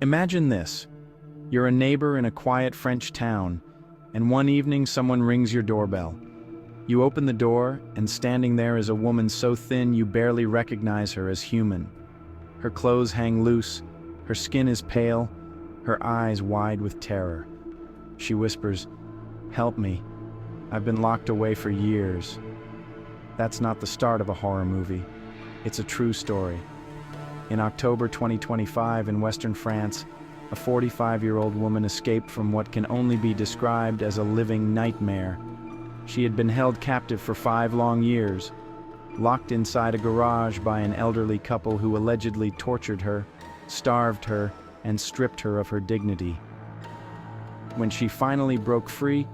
Imagine this. You're a neighbor in a quiet French town, and one evening someone rings your doorbell. You open the door, and standing there is a woman so thin you barely recognize her as human. Her clothes hang loose, her skin is pale, her eyes wide with terror. She whispers, "Help me. I've been locked away for years." That's not the start of a horror movie. It's a true story. In October 2025 in Western France, a 45-year-old woman escaped from what can only be described as a living nightmare. She had been held captive for 5 long years, locked inside a garage by an elderly couple who allegedly tortured her, starved her, and stripped her of her dignity. When she finally broke free,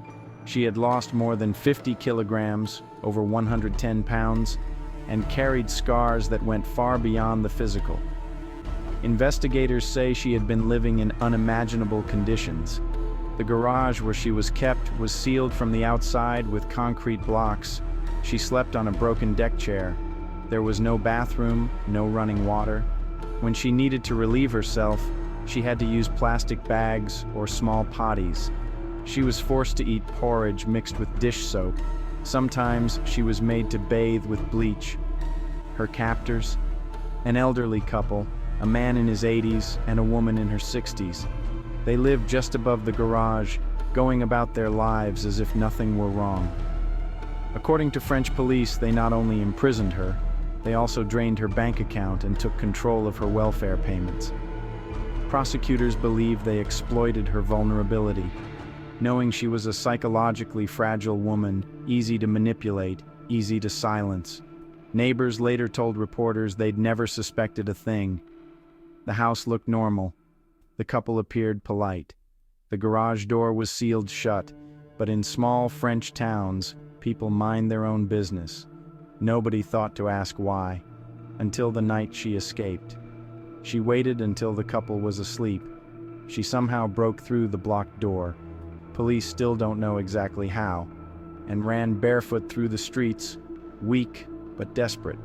she had lost more than 50 kilograms, over 110 pounds, and carried scars that went far beyond the physical. Investigators say she had been living in unimaginable conditions. The garage where she was kept was sealed from the outside with concrete blocks. She slept on a broken deck chair. There was no bathroom, no running water. When she needed to relieve herself, she had to use plastic bags or small potties. She was forced to eat porridge mixed with dish soap. Sometimes she was made to bathe with bleach. Her captors, an elderly couple, a man in his 80s and a woman in her 60s. They lived just above the garage, going about their lives as if nothing were wrong. According to French police, they not only imprisoned her, they also drained her bank account and took control of her welfare payments. Prosecutors believe they exploited her vulnerability, knowing she was a psychologically fragile woman, easy to manipulate, easy to silence. Neighbors later told reporters they'd never suspected a thing. The house looked normal. The couple appeared polite. The garage door was sealed shut, but in small French towns, people mind their own business. Nobody thought to ask why, until the night she escaped. She waited until the couple was asleep. She somehow broke through the blocked door. Police still don't know exactly how, and ran barefoot through the streets, weak but desperate.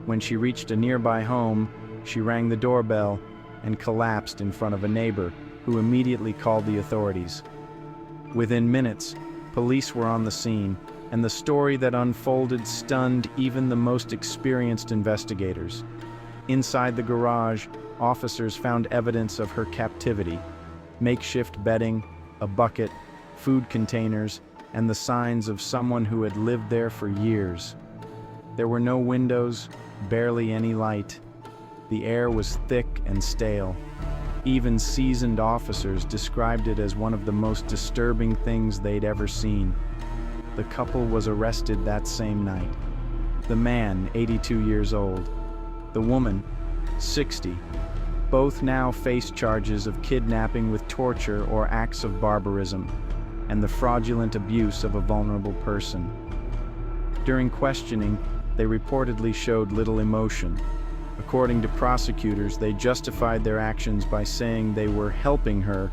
When she reached a nearby home, she rang the doorbell and collapsed in front of a neighbor, who immediately called the authorities. Within minutes, police were on the scene, and the story that unfolded stunned even the most experienced investigators. Inside the garage, officers found evidence of her captivity: makeshift bedding, a bucket, food containers, and the signs of someone who had lived there for years. There were no windows, barely any light. The air was thick and stale. Even seasoned officers described it as one of the most disturbing things they'd ever seen. The couple was arrested that same night. The man, 82 years old. The woman, 60. Both now face charges of kidnapping with torture or acts of barbarism, and the fraudulent abuse of a vulnerable person. During questioning, they reportedly showed little emotion. According to prosecutors, they justified their actions by saying they were helping her,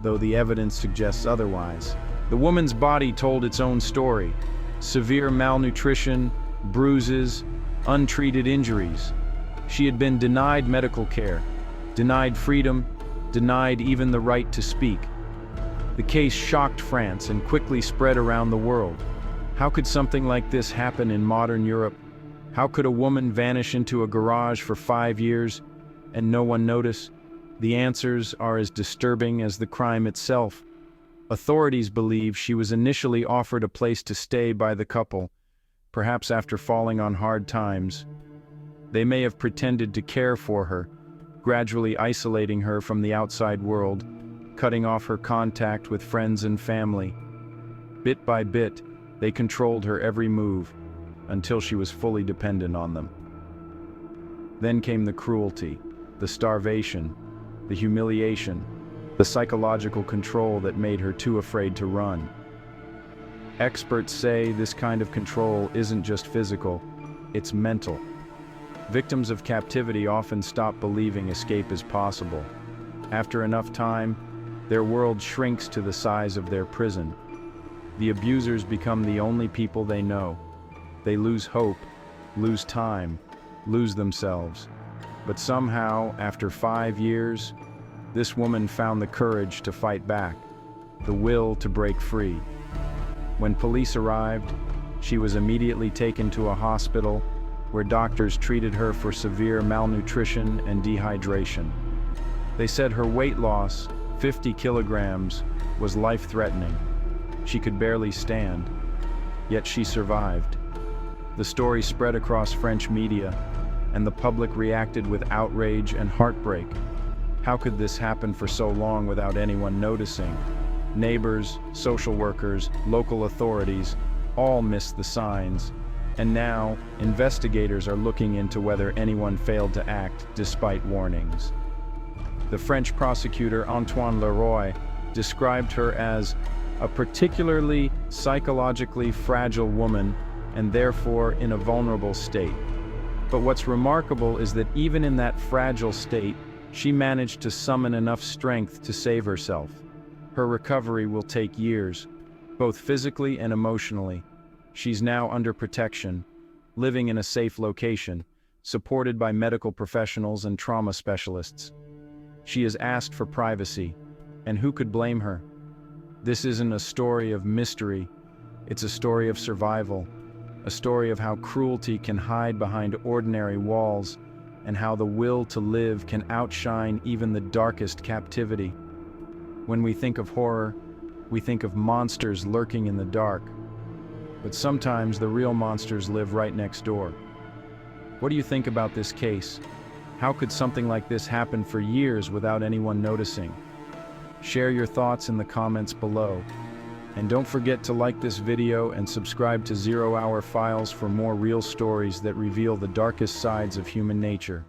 though the evidence suggests otherwise. The woman's body told its own story: severe malnutrition, bruises, untreated injuries. She had been denied medical care, denied freedom, denied even the right to speak. The case shocked France and quickly spread around the world. How could something like this happen in modern Europe? How could a woman vanish into a garage for 5 years and no one notice? The answers are as disturbing as the crime itself. Authorities believe she was initially offered a place to stay by the couple, perhaps after falling on hard times. They may have pretended to care for her, gradually isolating her from the outside world, cutting off her contact with friends and family. Bit by bit, they controlled her every move, until she was fully dependent on them. Then came the cruelty, the starvation, the humiliation, the psychological control that made her too afraid to run. Experts say this kind of control isn't just physical, it's mental. Victims of captivity often stop believing escape is possible. After enough time, their world shrinks to the size of their prison. The abusers become the only people they know. They lose hope, lose time, lose themselves. But somehow, after 5 years, This woman found the courage to fight back, the will to break free. When police arrived, she was immediately taken to a hospital where doctors treated her for severe malnutrition and dehydration. They said her weight loss, 50 kilograms, was life-threatening. She could barely stand, yet she survived. The story spread across French media, and the public reacted with outrage and heartbreak. How could this happen for so long without anyone noticing? Neighbors, social workers, local authorities, all missed the signs. And now, investigators are looking into whether anyone failed to act despite warnings. The French prosecutor Antoine Leroy described her as a particularly psychologically fragile woman and therefore in a vulnerable state. But what's remarkable is that even in that fragile state, she managed to summon enough strength to save herself. Her recovery will take years, both physically and emotionally. She's now under protection, living in a safe location, supported by medical professionals and trauma specialists. She has asked for privacy, and who could blame her? This isn't a story of mystery, it's a story of survival, a story of how cruelty can hide behind ordinary walls, and how the will to live can outshine even the darkest captivity. When we think of horror, we think of monsters lurking in the dark. But sometimes the real monsters live right next door. What do you think about this case? How could something like this happen for years without anyone noticing? Share your thoughts in the comments below. And don't forget to like this video and subscribe to 0 Hour Files for more real stories that reveal the darkest sides of human nature.